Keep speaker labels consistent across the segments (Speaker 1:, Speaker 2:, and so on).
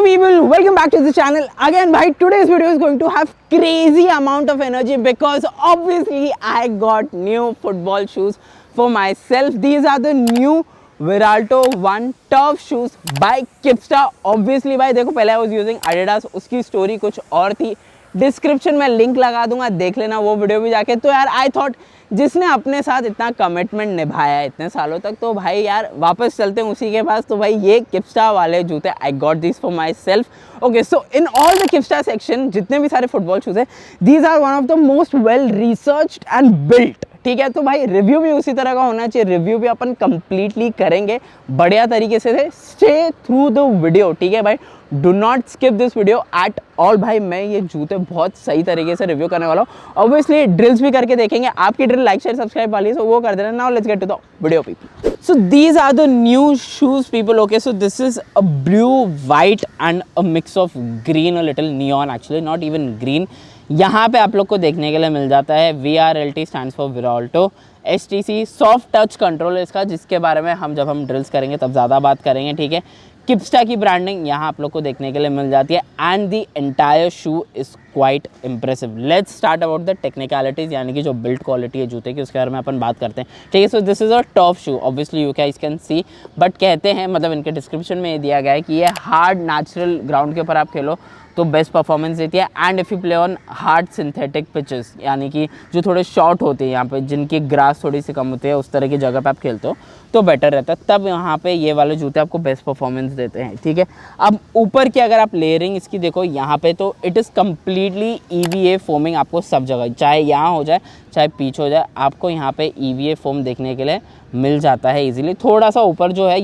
Speaker 1: people, welcome back to the channel again. Bhai, today's video is going to have crazy amount of energy because obviously I got new football shoes for myself. These are the new Viralto 1 Turf shoes by Kipsta. Obviously भाई देखो, पहले I was using Adidas, उसकी story कुछ और थी. Description में link लगा दूंगा, देख लेना वो वीडियो भी जाके. तो यार आई थॉट जिसने अपने साथ इतना कमिटमेंट निभाया है इतने सालों तक, तो भाई यार वापस चलते हैं उसी के पास. तो भाई ये किपस्टा वाले जूते I got this for myself. Okay, so in all the Kipsta section जितने भी सारे फुटबॉल शूज़ है, these are one of the most well researched and built. ठीक है, तो भाई रिव्यू भी उसी तरह का होना चाहिए. रिव्यू भी अपन कंप्लीटली करेंगे बढ़िया तरीके से. Stay through the video. ठीक है भाई, do not skip this video at all. भाई मैं ये जूते बहुत सही तरीके से रिव्यू करने वाला हूँ. ऑब्वियसली ड्रिल्स भी करके देखेंगे. आपकी ड्रिल लाइक शेयर सब्सक्राइब वाली है, सो वो कर देना. Now let's get to the video people. So these are the new shoes people. Okay, so this is a blue white and a mix of green, a little neon, actually not even green. यहाँ पे आप लोग को देखने के लिए मिल जाता है VRLT stands for Viralto. STC soft touch control है इसका, जिसके बारे में हम जब हम ड्रिल्स करेंगे तब ज़्यादा बात करेंगे. ठीक है, किपस्टा की ब्रांडिंग यहाँ आप लोग को देखने के लिए मिल जाती है and the entire shoe is quite impressive. Let's start about the technicalities, यानी कि जो बिल्ड क्वालिटी है जूते की, उसके बारे में अपन बात करते हैं. ठीक है, सो this is a top shoe. Obviously you can see, but कहते हैं, मतलब इनके डिस्क्रिप्शन में ये दिया गया है कि ये हार्ड नेचुरल ग्राउंड के ऊपर आप खेलो तो बेस्ट परफॉर्मेंस देती है. And if you play on hard synthetic pitches, यानी कि जो थोड़े शॉर्ट होते हैं यहाँ पे, जिनकी ग्रास थोड़ी सी कम होती है, उस तरह की जगह पे आप खेलते हो तो बेटर रहता है. तब यहाँ पे ये वाले जूते आपको बेस्ट परफॉर्मेंस देते हैं. ठीक है, अब ऊपर की अगर आप लेयरिंग इसकी देखो यहाँ पे, तो it is completely EVA foaming. आपको सब जगह, चाहे यहाँ हो जाए चाहे पीछे हो जाए, आपको यहाँ पे EVA फोम देखने के लिए मिल जाता है इजीली. थोड़ा सा ऊपर जो है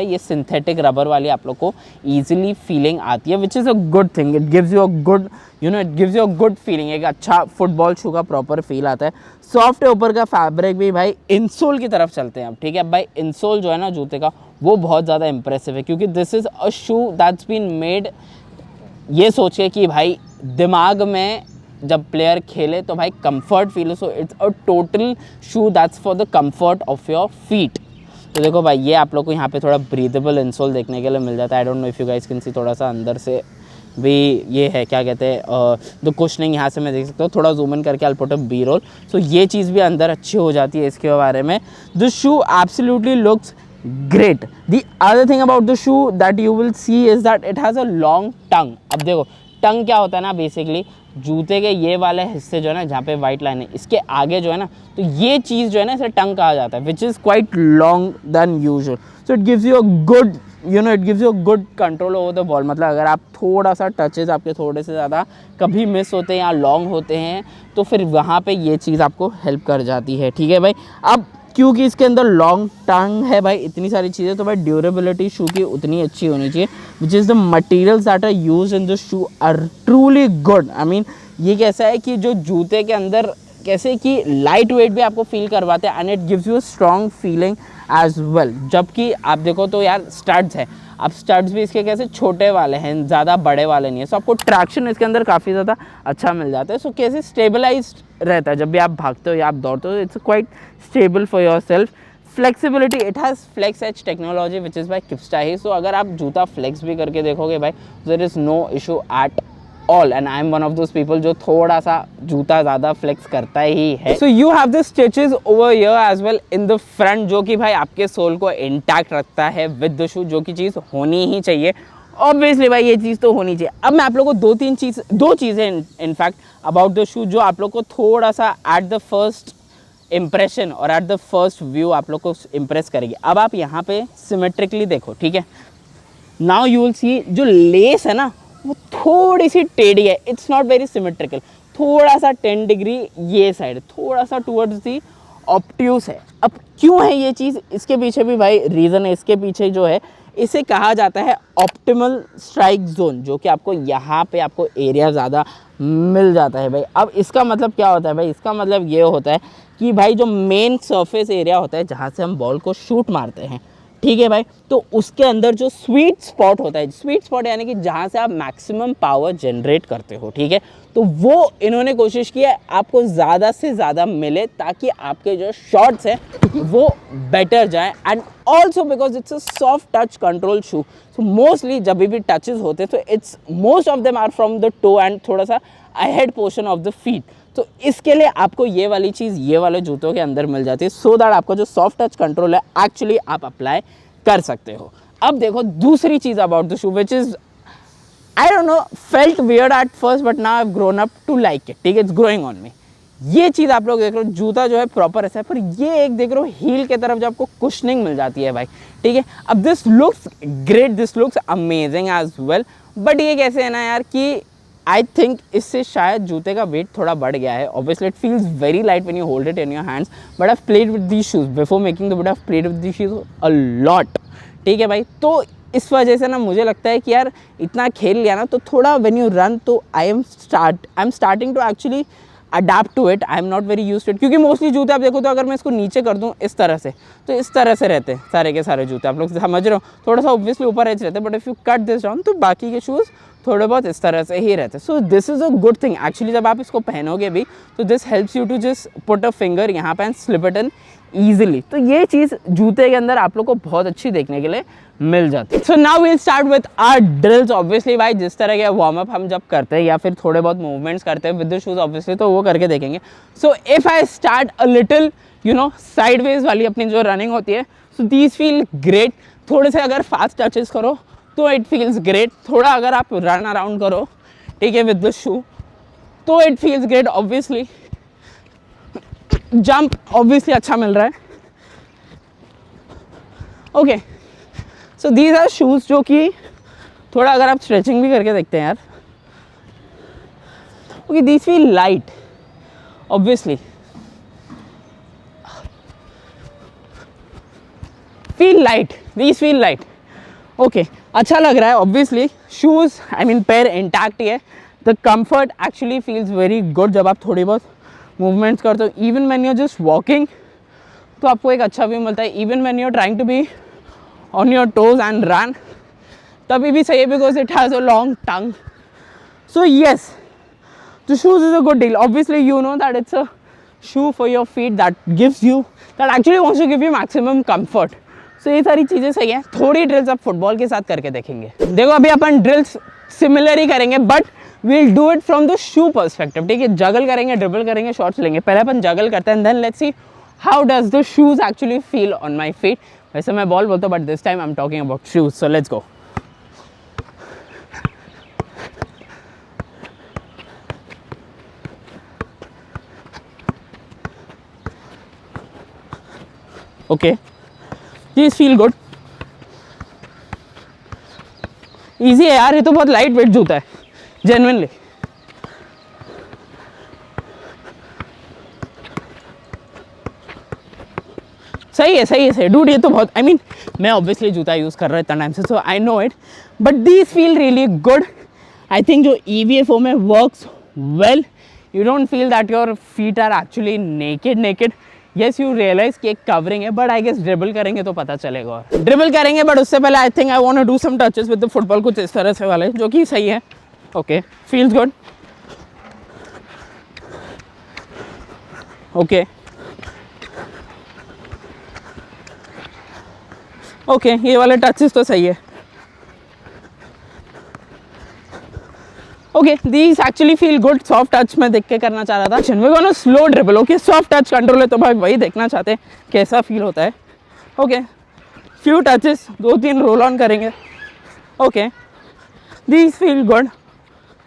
Speaker 1: ये सिंथेटिक रबर वाली आप लोग को इजीली फीलिंग आती है, which is a good thing. It gives you a good it gives you a good feeling. एक अच्छा फुटबॉल शू का प्रॉपर फील आता है. सॉफ्ट है ऊपर का फैब्रिक भी. भाई इंसोल की तरफ चलते हैं अब. ठीक है भाई, इंसोल जो है ना जूते का, वो बहुत ज़्यादा इंप्रेसिव है, क्योंकि this is a shoe that's been made ये सोच के कि भाई दिमाग में जब प्लेयर खेले तो भाई कंफर्ट फील हो. So it's a total shoe that's for the comfort of your feet. तो देखो भाई, ये आप लोग को यहाँ पे थोड़ा ब्रीदेबल इंसोल देखने के लिए मिल जाता है. I don't know if you guys can see, थोड़ा सा अंदर से भी ये है, क्या कहते हैं, द कुशनिंग यहाँ से मैं देख सकता हूँ. थोड़ा जूम इन करके I put a B roll. So ये चीज़ भी अंदर अच्छी हो जाती है इसके बारे में. The shoe absolutely looks great. The other thing about the shoe that you will see is that it has a long tongue. अब देखो टंग क्या होता है ना, बेसिकली जूते के ये वाले हिस्से जो है ना, जहाँ पे वाइट लाइन है, इसके आगे जो है ना, तो ये चीज़ जो है ना, इसे टंग कहा जाता है, which is quite long than usual. So it gives you a good it gives you a good control over the ball. मतलब अगर आप थोड़ा सा टचेज आपके थोड़े से ज़्यादा कभी मिस होते हैं या लॉन्ग होते हैं, तो फिर वहाँ पे ये चीज़ आपको हेल्प कर जाती है. ठीक है भाई, अब क्योंकि इसके अंदर लॉन्ग टंग है भाई, इतनी सारी चीज़ें, तो भाई ड्यूरेबिलिटी शू की उतनी अच्छी होनी चाहिए. Which is the materials that are used in the shoe are truly good. I mean ये कैसा है कि जो जूते के अंदर कैसे कि लाइट वेट भी आपको फील करवाते हैं, and it gives you a strong feeling as well. जबकि आप देखो तो यार स्टड्स है, अब स्टड्स भी इसके कैसे छोटे वाले हैं, ज़्यादा बड़े वाले नहीं है. सो आपको ट्रैक्शन इसके अंदर काफ़ी ज़्यादा अच्छा मिल जाता है. सो कैसे स्टेबलाइज्ड रहता है जब भी आप भागते हो या आप दौड़ते हो. It's quite stable for yourself. Flexibility, it has flex edge technology which is by Kipsta ही. सो अगर आप जूता फ्लेक्स भी करके देखोगे भाई, there is no issue at all. And I am one of those people जो थोड़ा सा जूता ज़्यादा फ्लेक्स करता ही है. So you have the stitches over here as well in the front, जो कि भाई आपके सोल को इंटैक्ट रखता है विद द शू, जो कि चीज़ होनी ही चाहिए. ऑब्वियसली भाई ये चीज़ तो होनी चाहिए. अब मैं आप लोगों को दो चीज़ें इनफैक्ट अबाउट द शू जो आप लोग को थोड़ा सा एट द फर्स्ट इम्प्रेशन और एट द फर्स्ट व्यू आप लोग को इम्प्रेस करेगी. अब आप यहाँ पे सिमेट्रिकली देखो. ठीक है, नाउ यू विल सी जो लेस है ना, वो थोड़ी सी टेढ़ी है. It's not very symmetrical. थोड़ा सा 10 डिग्री ये साइड, थोड़ा सा टूवर्ड्स दी ऑब्ट्यूस है. अब क्यों है ये चीज़, इसके पीछे भी भाई रीज़न है. इसके पीछे जो है, इसे कहा जाता है ऑप्टिमल स्ट्राइक जोन, जो कि आपको यहाँ पे आपको एरिया ज़्यादा मिल जाता है भाई. अब इसका मतलब क्या होता है भाई, इसका मतलब ये होता है कि भाई जो मेन सरफेस एरिया होता है जहाँ से हम बॉल को शूट मारते हैं, ठीक है भाई। तो उसके अंदर जो स्वीट स्पॉट होता है, स्वीट स्पॉट यानी कि जहाँ से आप मैक्सिमम पावर जनरेट करते हो, ठीक है, तो वो इन्होंने कोशिश की है आपको ज़्यादा से ज़्यादा मिले ताकि आपके जो शॉट्स हैं वो बेटर जाए। And also because it's a soft touch control shoe, so mostly जब भी टचेस होते हैं तो it's most of them are from the toe and थोड़ा सा ahead portion of the feet. तो इसके लिए आपको ये वाली चीज़ ये वाले जूतों के अंदर मिल जाती है, सो दैट आपका जो सॉफ्ट टच कंट्रोल है एक्चुअली आप अप्लाई कर सकते हो। अब देखो दूसरी चीज़ about the shoe which is I don't know, felt weird at first but now I've grown up to like it, ठीक है, it's growing on me। ये चीज़ आप लोग देख रहे हो, जूता जो है प्रॉपर ऐसा है, पर ये एक देख रहे हो हील के तरफ जो आपको कुशनिंग मिल जाती है भाई, ठीक है। अब this looks great, this looks amazing as well, but ये कैसे है ना यार कि आई थिंक इससे शायद जूते का वेट थोड़ा बढ़ गया है। Obviously it feels very light when you hold it in your hands, but I have played with these shoes before making the video, I have played with these shoes a lot, ठीक है भाई। तो इस वजह से ना मुझे लगता है कि यार इतना खेल लिया ना तो थोड़ा व्हेन यू रन तो I am starting to actually adapt to it, I am not very used to it, क्योंकि मोस्टली जूते आप देखो तो अगर मैं इसको नीचे कर दूँ इस तरह से तो इस तरह से रहते हैं सारे के सारे जूते, आप लोग समझ रहे हो, थोड़ा सा ऑब्वियसली ऊपर एज रहते हैं, but if you cut this down तो बाकी के शूज़ थोड़े बहुत इस तरह से ही रहते हैं। So this is a good thing actually, जब आप इसको पहनोगे भी तो this helps you to just put a finger यहाँ पे and slip it in easily. तो ये चीज़ जूते के अंदर आप लोग को बहुत अच्छी देखने के लिए मिल जाती है। So now we'll start with our drills. Obviously भाई जिस तरह के वार्म अप हम जब करते हैं या फिर थोड़े बहुत मूवमेंट्स करते हैं विद द शूज़ ऑब्वियसली, तो वो करके देखेंगे। So if I start a little you know sideways वाली अपनी जो रनिंग होती है, सो दीज फील ग्रेट। थोड़े से अगर फास्ट टचेस करो तो इट फील्स ग्रेट, थोड़ा अगर आप रन अराउंड करो, ठीक है, विद द शू तो it feels great. Obviously jump obviously अच्छा मिल रहा है। Okay, so these are shoes जो कि थोड़ा अगर आप स्ट्रेचिंग भी करके देखते हैं यार, okay these feel light, obviously feel light, these feel light, okay अच्छा लग रहा है। ऑब्वियसली शूज़ आई मीन पैर इंटैक्ट ही है, the comfort actually feels very good जब आप थोड़ी बहुत मूवमेंट्स करते हो। Even when you are just walking तो आपको एक अच्छा व्यू मिलता है। Even when you are trying to be on your toes and run तभी भी सही है, because it has a long tongue. So yes, the shoes is a good deal. Obviously you know that it's a shoe for your feet that gives you that actually wants to give you maximum comfort. So ये सारी चीज़ें सही हैं। थोड़ी drills आप football के साथ करके देखेंगे। देखो अभी अपन ड्रिल्स सिमिलर ही करेंगे but we'll do it from the shoe perspective, ठीक है। जगल करेंगे, ड्रिबल करेंगे, शॉट्स लेंगे। पहले अपन जगल करते हैं, then let's see how does the shoes actually feel on my feet. वैसे मैं बॉल बोलता हूँ but this time I am talking about shoes, so let's go. Okay, these feel good, easy है यार, ये तो बहुत लाइट वेट जूता है जेन्युइनली। सही है सही है सही डूड, ये तो बहुत आई मीन मैं ऑब्वियसली जूता यूज़ कर रहा हूँ इतना टाइम से, so I know it, but these feel really good. I think जो EVA4 में works well, you don't feel that your feet are actually naked. Yes you realize कि एक कवरिंग है, बट आई गेस ड्रिबल करेंगे तो पता चलेगा। और ड्रिबल करेंगे बट उससे पहले I think I want to do some touches with the football, कुछ इस तरह से वाले जो कि सही है। Okay feels good, okay okay ये वाले टचेस तो सही है। Okay these actually feel good. Soft touch में देख के करना चाह रहा था, we gonna slow dribble. Okay soft touch control है तो भाई वही देखना चाहते हैं कैसा फील होता है। Okay few touches, 2-3 roll on करेंगे। Okay these feel good,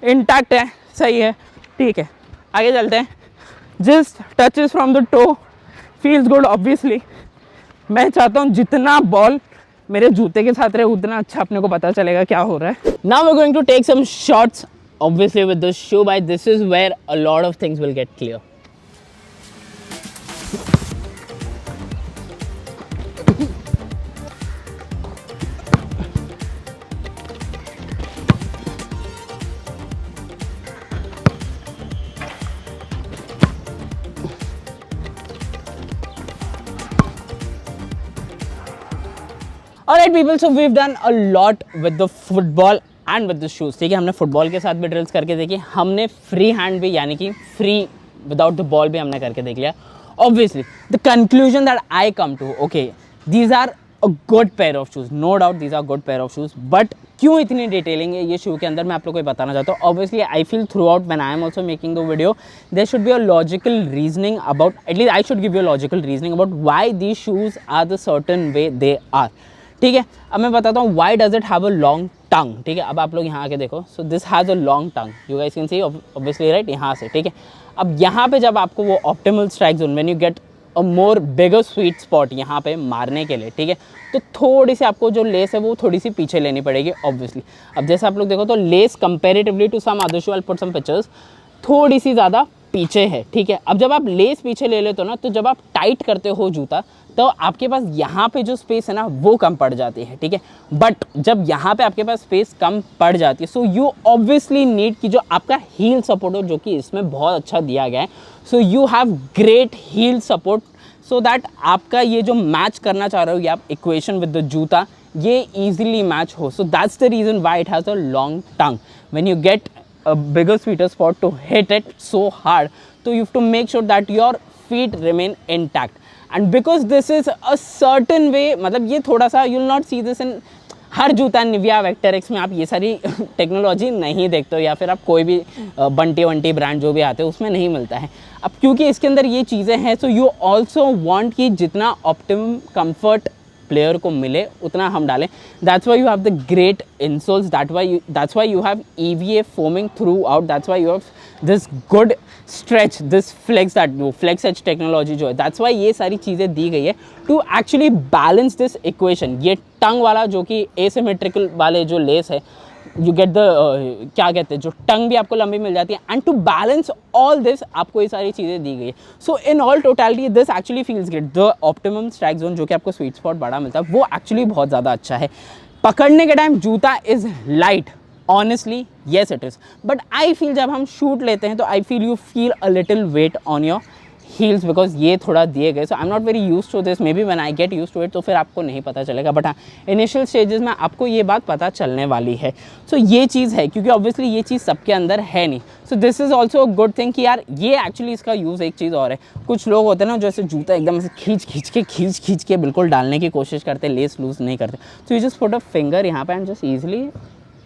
Speaker 1: intact है, सही है, ठीक है आगे चलते हैं। Just touches from the toe feels good. Obviously मैं चाहता हूँ जितना बॉल मेरे जूते के साथ रहे उतना अच्छा अपने को पता चलेगा क्या हो रहा है। Now we are going to take some shots obviously with the shoe. By this is where a lot of things will get clear. Alright people, so we have done a lot with the football and with the shoes, ठीक है। हमने football के साथ भी drills करके देखी, हमने free hand भी यानी कि फ्री विदाउट द बॉल भी हमने करके देख लिया। Obviously the conclusion that I come to, okay these are a good pair of shoes, no doubt these are good pair of shoes, but क्यों इतनी डिटेलिंग है ये शू के अंदर, मैं आप लोगों को बताना चाहता हूँ। Obviously I feel throughout when I am also making the video there should be a logical reasoning about, at least I should give you a logical reasoning about why these shoes are the certain way they are, ठीक है। अब मैं बताता हूँ why does it have a long tongue, ठीक है। अब आप लोग यहाँ आके देखो, so this has a long tongue, you guys can see obviously right, यहाँ से, ठीक है। अब यहाँ पे जब आपको वो optimal strike zone, when you get a more bigger sweet spot यहाँ पे मारने के लिए, ठीक है, तो थोड़ी सी आपको जो लेस है वो थोड़ी सी पीछे लेनी पड़ेगी ऑब्वियसली। अब जैसे आप लोग देखो तो less comparatively to some other shoe, I will put some pictures, थोड़ी सी ज़्यादा पीछे है, ठीक है। अब जब आप लेस पीछे ले लेते हो ना, तो जब आप टाइट करते हो जूता, तो आपके पास यहाँ पे जो स्पेस है ना वो कम पड़ जाती है, ठीक है। बट जब यहाँ पे आपके पास स्पेस कम पड़ जाती है, सो यू ऑब्वियसली नीड कि जो आपका हील सपोर्ट हो, जो कि इसमें बहुत अच्छा दिया गया है, so you have great heel support, so that आपका ये जो मैच करना चाह रहे हो, ये आप इक्वेशन विद द जूता, ये ईजिली मैच हो। So that's the reason why it has a long tongue. When you get a bigger sweeter spot to hit it so hard, so you have to make sure that your feet remain intact, and because this is a certain way, मतलब ये थोड़ा सा you will not see this in हर जूता Nivea vector x में आप ये सारी technology नहीं देखते हो, या फिर आप कोई भी बंटी वंटी ब्रांड जो भी आते हैं उसमें नहीं मिलता है। अब क्योंकि इसके अंदर ये चीज़ें हैं, सो यू ऑल्सो वांट कि जितना ऑप्टिमम कंफर्ट प्लेयर को मिले उतना हम डालें। That's why you have the great insoles, that's why you have EVA foaming throughout, that's why you have this good stretch, this flex, that वो flex edge technology जो है, that's why ये सारी चीज़ें दी गई है to actually balance this equation. ये टंग वाला जो कि एसिमेट्रिकल वाले जो लेस है, यू गेट द क्या कहते हैं, जो टंग भी आपको लंबी मिल जाती है, and to balance all this आपको ये सारी चीज़ें दी गई है। So in all totality this actually feels great. The optimum strike zone जो कि आपको स्वीट स्पॉट बड़ा मिलता है, वो एक्चुअली बहुत ज़्यादा अच्छा है। पकड़ने के टाइम जूता is light, honestly yes it is, but I feel जब हम शूट लेते हैं तो I feel you feel a little weight on your heels, because ये थोड़ा दिए गए। So I am not very use to this, maybe when I get use to it तो फिर आपको नहीं पता चलेगा, बट हाँ इनिशियल स्टेजेस में आपको ये बात पता चलने वाली है। सो ये चीज़ है, क्योंकि ऑब्वियसली ये चीज़ सबके अंदर है नहीं। सो this is also a good thing कि यार ये एक्चुअली इसका यूज़ एक चीज़ और है। कुछ लोग होते हैं ना जो ऐसे जूता एकदम ऐसे खींच के बिल्कुल डालने की कोशिश करते, लेस लूज नहीं करते। तो you just put a finger यहाँ पे एंड जस्ट ईजिली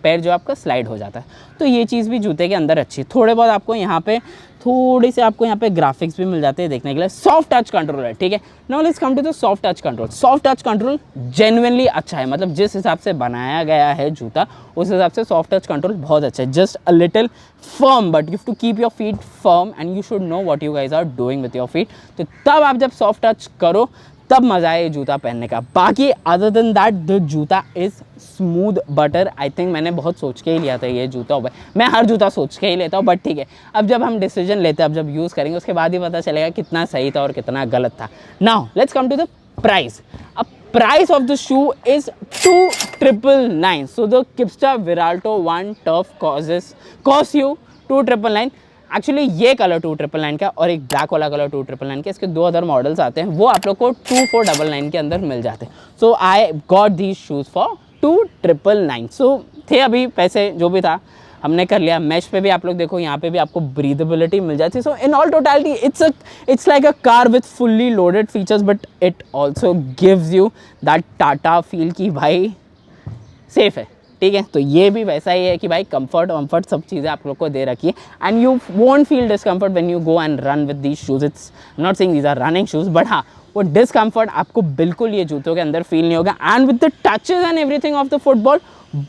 Speaker 1: पैर जो आपका स्लाइड हो जाता है। तो ये चीज़ भी जूते के अंदर अच्छी है। थोड़े बहुत आपको यहाँ पे थोड़ी से आपको यहाँ पे ग्राफिक्स भी मिल जाते हैं देखने के लिए। सॉफ्ट टच कंट्रोल है, ठीक है। Now let's come to the soft touch control. Soft touch control genuinely अच्छा है, मतलब जिस हिसाब से बनाया गया है जूता उस हिसाब से सॉफ्ट टच कंट्रोल बहुत अच्छा है। Just a little firm, but you have to keep your feet firm and you should know what you guys are doing with your feet. तो तब आप जब सॉफ्ट टच करो तब मज़ा है ये जूता पहनने का। बाकी अदर देन दैट द जूता is smooth butter. I think मैंने बहुत सोच के ही लिया था ये जूता। मैं हर जूता सोच के ही लेता हूँ, बट ठीक है, अब जब हम डिसीजन लेते हैं, अब जब यूज़ करेंगे उसके बाद ही पता चलेगा कितना सही था और कितना गलत था। Now let's come to the price. अब price of the shoe is 2,999। So the Kipsta Viralto 1 tough cost you 2,999। Actually ये कलर 2,999 का और एक ब्लैक वाला कलर 2,999 का, इसके 2 अदर मॉडल्स आते हैं, वो आप लोग को 2,499 के अंदर मिल जाते हैं। So I got these shoes for 2,999। सो थे अभी पैसे जो भी था हमने कर लिया। मैश पे भी आप लोग देखो, यहाँ पे भी आपको ब्रीदेबिलिटी मिल जाती है। So in all totality it's like a car with fully loaded features, but it also gives you that Tata feel कि भाई सेफ है, ठीक है। तो ये भी वैसा ही है कि भाई कंफर्ट वम्फर्ट सब चीज़ें आप लोग को दे रखी है, and you won't feel discomfort when you go and run with these shoes. It's not saying these are running shoes, but हाँ वो डिस्कम्फर्ट आपको बिल्कुल ये जूतों के अंदर फील नहीं होगा। And with the touches and everything of the football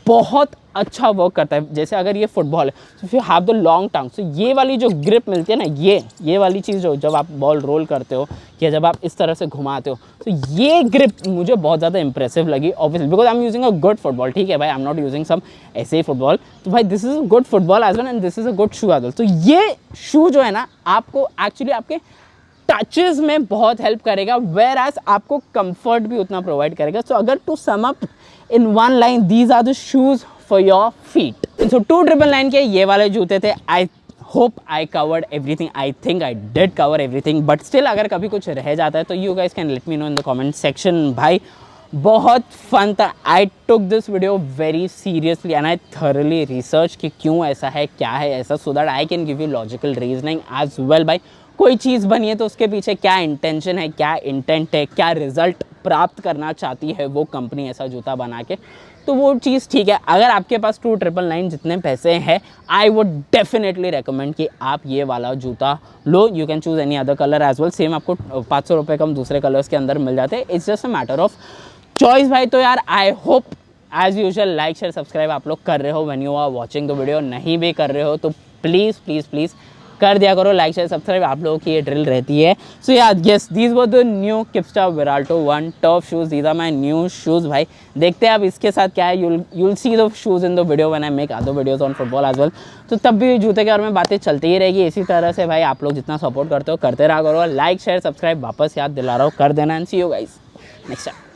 Speaker 1: बहुत अच्छा वर्क करता है। जैसे अगर ये फुटबॉल है, तो if you have the long tongue, so ये वाली जो ग्रिप मिलती है ना, ये वाली चीज़ जो जब आप बॉल रोल करते हो या जब आप इस तरह से घुमाते हो, तो ये ग्रिप मुझे बहुत ज़्यादा इंप्रेसिव लगी obviously, because I am using a good football, ठीक है भाई, I am not using some ऐसे ही फुटबॉल। तो भाई this is a good football as well and this is a good shoe as well. तो ये शू जो है ना आपको एक्चुअली आपके टचेस में बहुत हेल्प करेगा, वेयर एज आपको कंफर्ट भी उतना प्रोवाइड करेगा। सो अगर to sum up in one line, these are the shoes for your feet. So 2,999 के ये वाले जूते थे। I hope I covered everything, I think I did cover everything, but still अगर कभी कुछ रह जाता है तो you guys can let me know in the comment section. भाई बहुत फन था। I took this video very seriously and I thoroughly research कि क्यों ऐसा है, क्या है ऐसा, so that I can give you logical reasoning as well. भाई कोई चीज़ बनी है तो उसके पीछे क्या इंटेंशन है, क्या इंटेंट है, क्या रिजल्ट प्राप्त करना चाहती है वो कंपनी ऐसा जूता बना के, तो वो चीज़ ठीक है। अगर आपके पास 2999 जितने पैसे हैं, आई वुड डेफिनेटली रिकमेंड कि आप ये वाला जूता लो। You can choose any other colour as well, same आपको 500 रुपये कम दूसरे कलर्स के अंदर मिल जाते हैं। It's just a matter of choice भाई। तो यार I hope as usual like share subscribe आप लोग कर रहे हो when you are watching the video. नहीं भी कर रहे हो तो प्लीज़ प्लीज़ प्लीज़ कर दिया करो लाइक शेयर सब्सक्राइब, आप लोगों की ये ड्रिल रहती है। सो या yes, these were the new Kipsta Viralto 1 tough shoes, these are my new shoes. भाई देखते हैं अब इसके साथ क्या है, you'll see the shoes in the video when I make other videos on football as well. तो तब भी जूते के बारे में बातें चलती ही रहेगी। इसी तरह से भाई आप लोग जितना सपोर्ट करते हो करते रहा करो। लाइक शेयर सब्सक्राइब वापस याद दिला रहा हूँ कर देना, and see you guys next time.